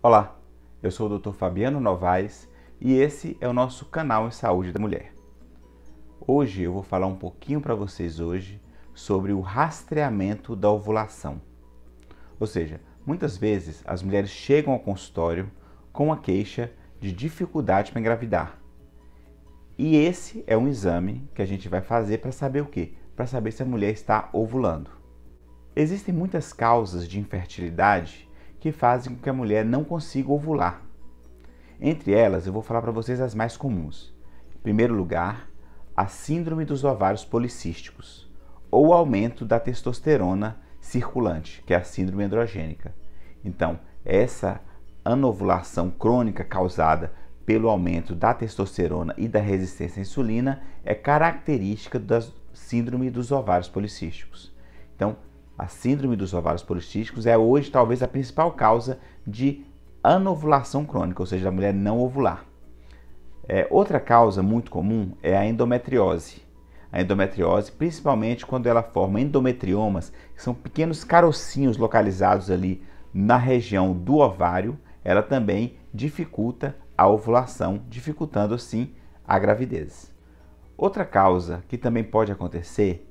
Olá, eu sou o Dr. Fabiano Novaes e esse é o nosso canal em Saúde da Mulher. Hoje eu vou falar um pouquinho para vocês sobre o rastreamento da ovulação. Ou seja, muitas vezes as mulheres chegam ao consultório com a queixa de dificuldade para engravidar. E esse é um exame que a gente vai fazer para saber o quê? Para saber se a mulher está ovulando. Existem muitas causas de infertilidade que fazem com que a mulher não consiga ovular. Entre elas, eu vou falar para vocês as mais comuns. Em primeiro lugar, a síndrome dos ovários policísticos, ou o aumento da testosterona circulante, que é a síndrome androgênica. Então, essa anovulação crônica causada pelo aumento da testosterona e da resistência à insulina é característica da síndrome dos ovários policísticos. Então, a síndrome dos ovários policísticos é hoje talvez a principal causa de anovulação crônica, ou seja, da mulher não ovular. Outra causa muito comum é a endometriose. A endometriose, principalmente quando ela forma endometriomas, que são pequenos carocinhos localizados ali na região do ovário, ela também dificulta a ovulação, dificultando assim a gravidez. Outra causa que também pode acontecer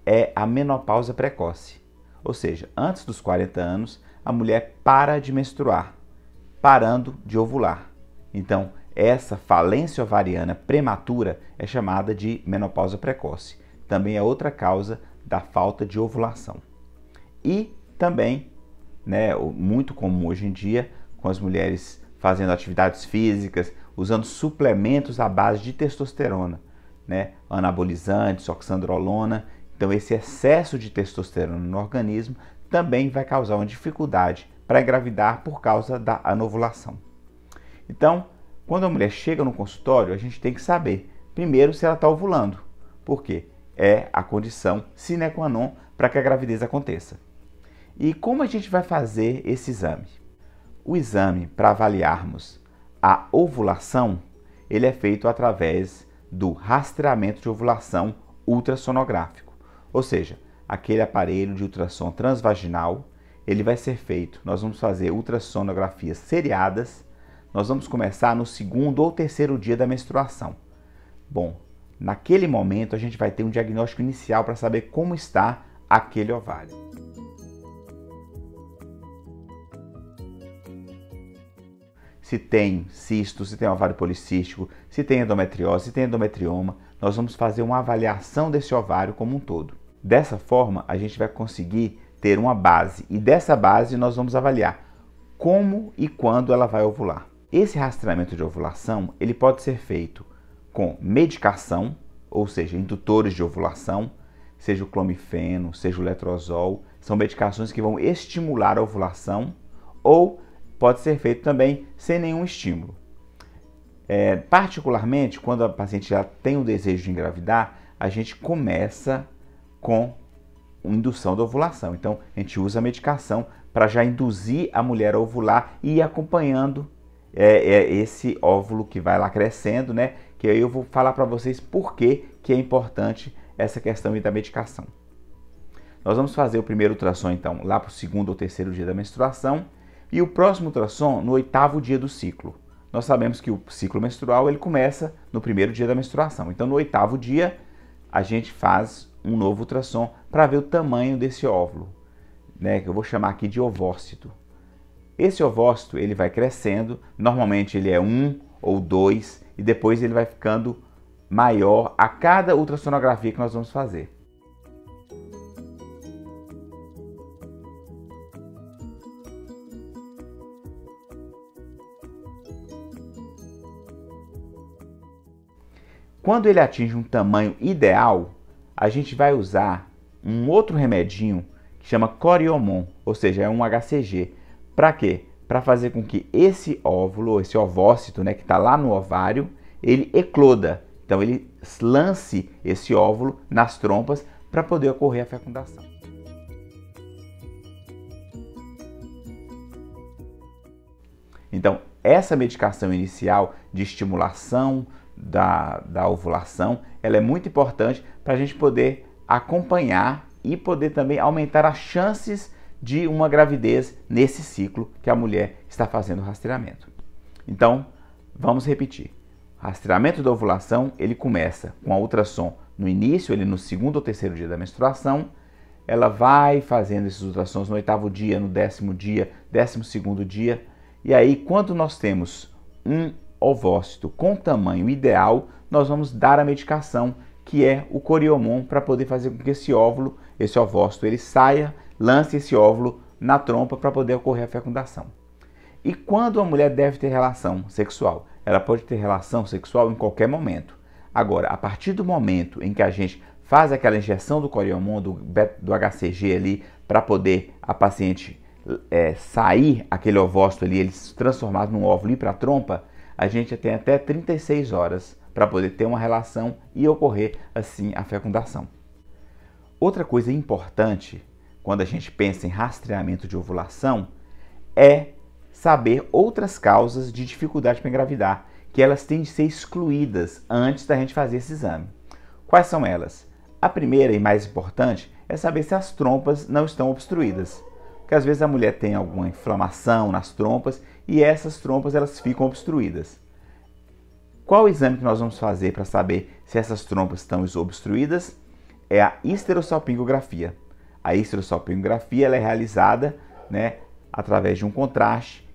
é a menopausa precoce. Ou seja, antes dos 40 anos, a mulher para de menstruar, parando de ovular. Então, essa falência ovariana prematura é chamada de menopausa precoce. Também é outra causa da falta de ovulação. E também, muito comum hoje em dia, com as mulheres fazendo atividades físicas, usando suplementos à base de testosterona, anabolizantes, oxandrolona. Então, esse excesso de testosterona no organismo também vai causar uma dificuldade para engravidar por causa da anovulação. Então, quando a mulher chega no consultório, a gente tem que saber, primeiro, se ela está ovulando, porque é a condição sine qua non para que a gravidez aconteça. E como a gente vai fazer esse exame? O exame para avaliarmos a ovulação, ele é feito através do rastreamento de ovulação ultrassonográfico. Ou seja, aquele aparelho de ultrassom transvaginal, ele vai ser feito, nós vamos fazer ultrassonografias seriadas, nós vamos começar no segundo ou terceiro dia da menstruação. Bom, naquele momento a gente vai ter um diagnóstico inicial para saber como está aquele ovário. Se tem cisto, se tem ovário policístico, se tem endometriose, se tem endometrioma, nós vamos fazer uma avaliação desse ovário como um todo. Dessa forma, a gente vai conseguir ter uma base e dessa base nós vamos avaliar como e quando ela vai ovular. Esse rastreamento de ovulação, ele pode ser feito com medicação, ou seja, indutores de ovulação, seja o clomifeno, seja o letrozol, são medicações que vão estimular a ovulação, ou pode ser feito também sem nenhum estímulo. Particularmente, quando a paciente já tem o desejo de engravidar, a gente começa com indução da ovulação. Então, a gente usa a medicação para já induzir a mulher a ovular e ir acompanhando esse óvulo que vai lá crescendo, que aí eu vou falar para vocês por que é importante essa questão da medicação. Nós vamos fazer o primeiro ultrassom, então, lá para o segundo ou terceiro dia da menstruação e o próximo ultrassom no 8º dia do ciclo. Nós sabemos que o ciclo menstrual ele começa no primeiro dia da menstruação. Então, no 8º dia, a gente faz um novo ultrassom para ver o tamanho desse óvulo, que eu vou chamar aqui de ovócito. Esse ovócito ele vai crescendo, normalmente ele é 1 ou 2 e depois ele vai ficando maior a cada ultrassonografia que nós vamos fazer. Quando ele atinge um tamanho ideal, a gente vai usar um outro remedinho que chama Coriomon, ou seja, é um HCG. Para quê? Para fazer com que esse óvulo, esse ovócito, que está lá no ovário, ele ecloda. Então ele lance esse óvulo nas trompas para poder ocorrer a fecundação. Então, essa medicação inicial de estimulação da ovulação, ela é muito importante para a gente poder acompanhar e poder também aumentar as chances de uma gravidez nesse ciclo que a mulher está fazendo o rastreamento. Então, vamos repetir. O rastreamento da ovulação, ele começa com a ultrassom no início, ele no segundo ou terceiro dia da menstruação. Ela vai fazendo esses ultrassons no 8º dia, no 10º dia, 12º dia. E aí, quando nós temos um ovócito com tamanho ideal, nós vamos dar a medicação, que é o Coriomon, para poder fazer com que esse óvulo, esse ovócito, ele saia, lance esse óvulo na trompa para poder ocorrer a fecundação. E quando a mulher deve ter relação sexual? Ela pode ter relação sexual em qualquer momento. Agora, a partir do momento em que a gente faz aquela injeção do Coriomon, do HCG ali, para poder a paciente sair aquele ovócito ali, ele se transformar num óvulo e ir para a trompa, a gente tem até 36 horas para poder ter uma relação e ocorrer assim a fecundação. Outra coisa importante quando a gente pensa em rastreamento de ovulação é saber outras causas de dificuldade para engravidar, que elas têm de ser excluídas antes da gente fazer esse exame. Quais são elas? A primeira e mais importante é saber se as trompas não estão obstruídas. Porque às vezes a mulher tem alguma inflamação nas trompas e essas trompas elas ficam obstruídas. Qual o exame que nós vamos fazer para saber se essas trompas estão obstruídas? É a histerosalpingografia. A histerosalpingografia ela é realizada, através de um contraste.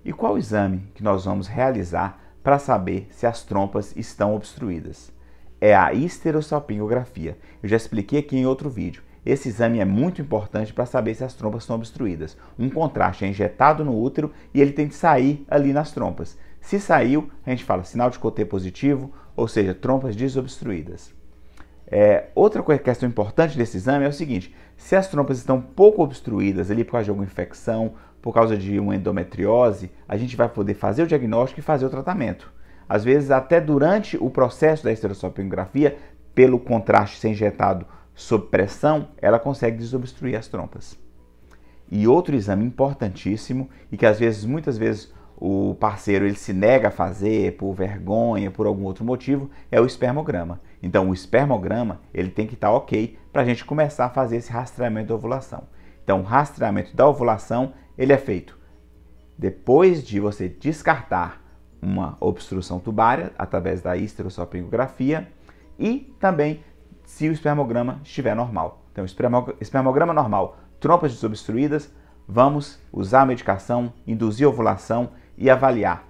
E qual o exame que nós vamos realizar para saber se as trompas estão obstruídas? É a histerosalpingografia. Eu já expliquei aqui em outro vídeo. Esse exame é muito importante para saber se as trompas estão obstruídas. Um contraste é injetado no útero e ele tem que sair ali nas trompas. Se saiu, a gente fala sinal de Cotê positivo, ou seja, trompas desobstruídas. Outra questão importante desse exame é o seguinte: se as trompas estão pouco obstruídas ali por causa de alguma infecção, por causa de uma endometriose, a gente vai poder fazer o diagnóstico e fazer o tratamento. Às vezes, até durante o processo da histerosalpingografia, pelo contraste ser injetado sob pressão, ela consegue desobstruir as trompas. E outro exame importantíssimo, e que muitas vezes o parceiro ele se nega a fazer por vergonha, por algum outro motivo, é o espermograma. Então o espermograma ele tem que estar ok para a gente começar a fazer esse rastreamento da ovulação. Então o rastreamento da ovulação ele é feito depois de você descartar uma obstrução tubária através da histerosalpingografia e também se o espermograma estiver normal. Então espermograma normal, trompas desobstruídas, vamos usar a medicação, induzir a ovulação e avaliar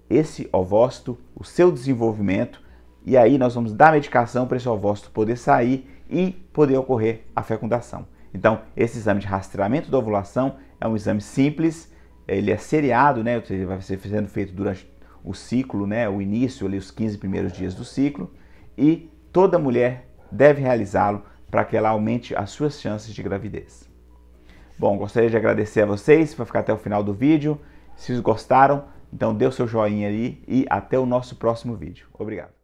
esse ovócito, o seu desenvolvimento, e aí nós vamos dar medicação para esse ovócito poder sair e poder ocorrer a fecundação. Então, esse exame de rastreamento da ovulação é um exame simples, ele é seriado, ele vai ser sendo feito durante o ciclo, o início, ali, os 15 primeiros dias do ciclo, e toda mulher deve realizá-lo para que ela aumente as suas chances de gravidez. Bom, gostaria de agradecer a vocês por ficar até o final do vídeo. Se vocês gostaram, então dê o seu joinha aí e até o nosso próximo vídeo. Obrigado.